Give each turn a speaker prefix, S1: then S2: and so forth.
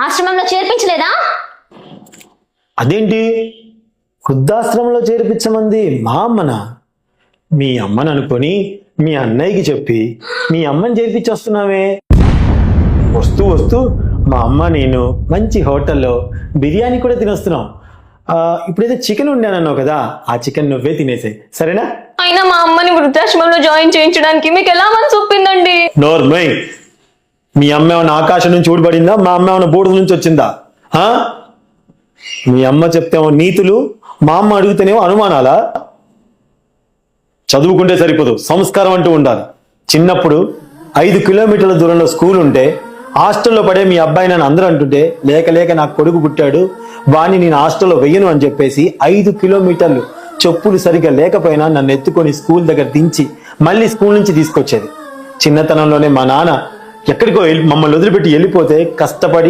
S1: ఆశ్రమంలో చేర్పించలేదా?
S2: అదేంటి వృద్ధాశ్రమంలో చేర్పించమంది మా అమ్మనా? మీ అమ్మని అనుకొని మీ అన్నయ్యకి చెప్పి మీ అమ్మని చేర్పించి వస్తున్నావే. వస్తూ వస్తూ మా అమ్మ నేను మంచి హోటల్లో బిర్యానీ కూడా తినొస్తున్నాం. ఇప్పుడైతే చికెన్ ఉండానన్నావు కదా, ఆ చికెన్ నువ్వే తినేసే, సరేనా?
S1: అయినా మా అమ్మని వృద్ధాశ్రమంలో జాయిన్ చేయించడానికి మీకు ఎలా మనసు ఒప్పిందండి?
S2: నోర్మై, మీ అమ్మ ఏమైనా ఆకాశం నుంచి ఊడిపడిందా? మా అమ్మ ఏమైనా బూడిద నుంచి వచ్చిందా? మీ అమ్మ చెప్తేమో నీతులు, మా అమ్మ అడిగితేనేమో అనుమానాలా? చదువుకుంటే సరిపోదు, సంస్కారం అంటూ ఉండాలి. చిన్నప్పుడు 5 కిలోమీటర్ల దూరంలో స్కూల్ ఉంటే హాస్టల్లో పడే మీ అబ్బాయి నన్ను అందరూ అంటుంటే లేక లేక నాకు కొడుకు పుట్టాడు, వాణ్ణి నేను హాస్టల్లో వెయ్యను అని చెప్పేసి 5 కిలోమీటర్లు చెప్పులు సరిగ్గా లేకపోయినా నన్ను ఎత్తుకొని స్కూల్ దగ్గర దించి మళ్ళీ స్కూల్ నుంచి తీసుకొచ్చేది. చిన్నతనంలోనే మా నాన్న ఎక్కడికో మమ్మల్ని వదిలిపెట్టి వెళ్ళిపోతే కష్టపడి